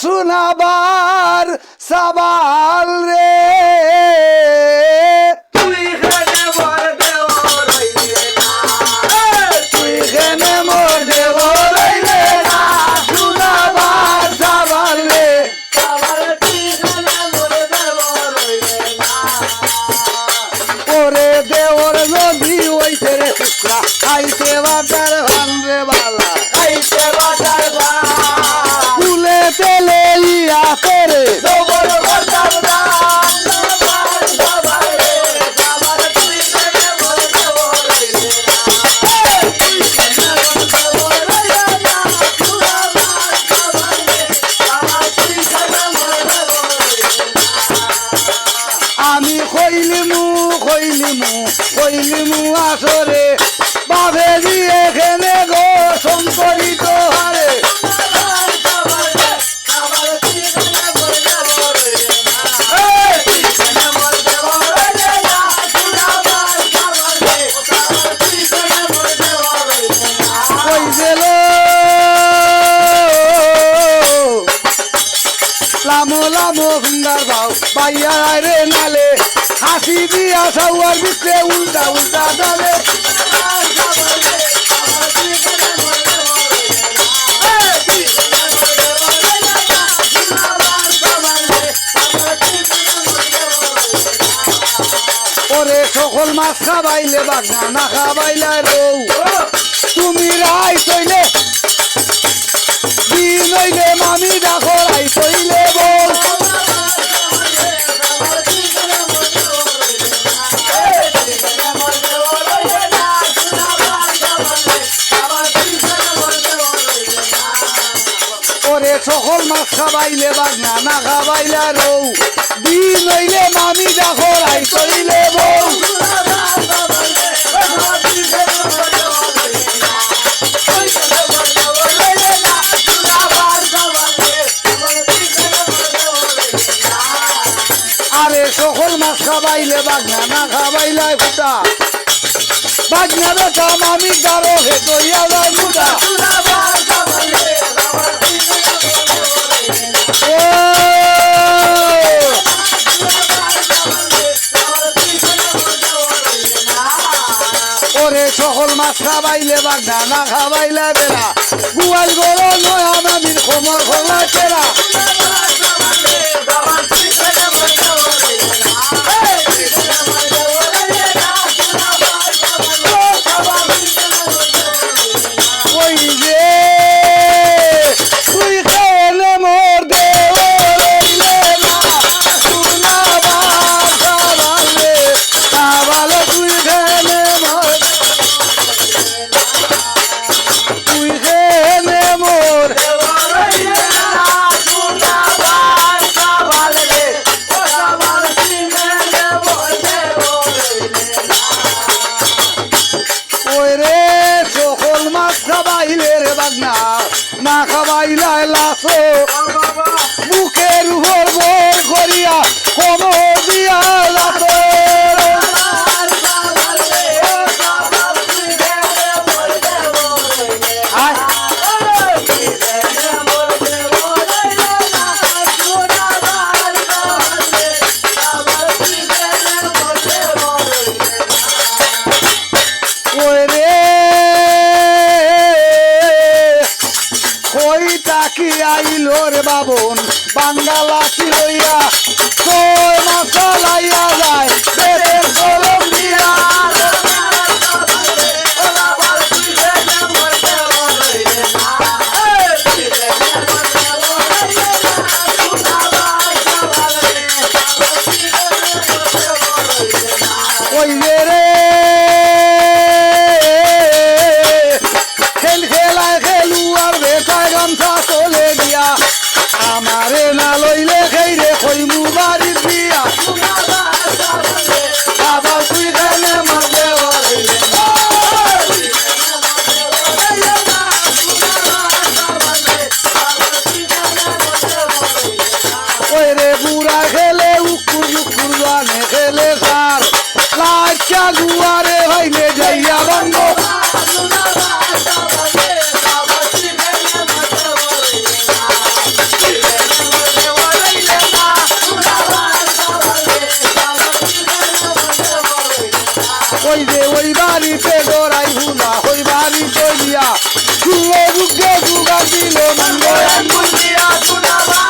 শোনাবার সাবাল রে তুই খেলে মোর দেওর হইলে না তুই কেনে মোর দেওর হইলে না শোনাবার সাবাল রে আমার তুই খেলে মোর দেওর হইলে না ওরে দেওর নদী হইতে রে শুক্রা খাইতে বাটার ভান রে বালা খাইতে বাটার ভাত ফুলে তেলে ইয়া করে দবর বাটার ভাত সবার রে আমার তুই খেলে মোর দেওর হইলে না তুই খেলে মোর দেওর হইলে না সুরাবার সবার রে আমার তুই খেলে মোর দেওর হইলে না আমি কইলিমু আসরে বাবে দিয়ে খেনে গো শঙ্করিত হারে কই গেল লামো লামো সুন্দর ভাও পাইয়া রে নালে হাসি দিয়া সাউয়ার ভিতরে উল্টা উল্টা ডালে ওরে সকল মাছ খাবাইলে বাগনা না খাবাইলে রৌ তুমি রাই তৈলে দিন হইলে মামি ডাকো রাই তৈলে বউ ওরে সকল মাছ খাবাইলে বাগনা না খাবাইলে রৌ দিন হইলে মামি ডাকো রাই তৈলে বউ আরে সকল মাছ খাবাইলে বাগনা না খাবাইলে ফুটা বাগনা বেটা মামি গারো হে তৈয়া যায় ফুটা ওরে সকল মাছ খাবাইলে বাগনা না খাবাইলে বেড়া গুয়াল গরো নয়া মামির কোমর খোলা চেরা ওই যে তুই খেলে মোর দেওয়ালে না শোনাবার সাবালে সাবালে তুই খেলে মোর তুই খেলে মোর ওই রে সকল মাছ খাবাইলে রে বাগনা না খাবাইলে লাসো বুকের উপর বই করিয়া কোমর দিয়া লাসো ওই রে কই তাকি আইলো রে বাবন বাঙ্গালাসি লইয়া কই মশলাইয়া যায় পেটের কলম দিয়া ওই রে খেল খেলায় খেলুয়ার বেটায় গামছা চলে দিয়া আমারে না লইলে খেইরে কইমু বাড়ির দিয়া বাবা তুই খেলে মারবে ওই রে বুড়া খেলে উকুর উকুর জানে খেলে সার লাচ্চা গুয়ারে হইলে যাইয়া বন্ধ খুললো রুগে জুগার দিল নন্দ আঙ্গুল দিয়া শোনাবা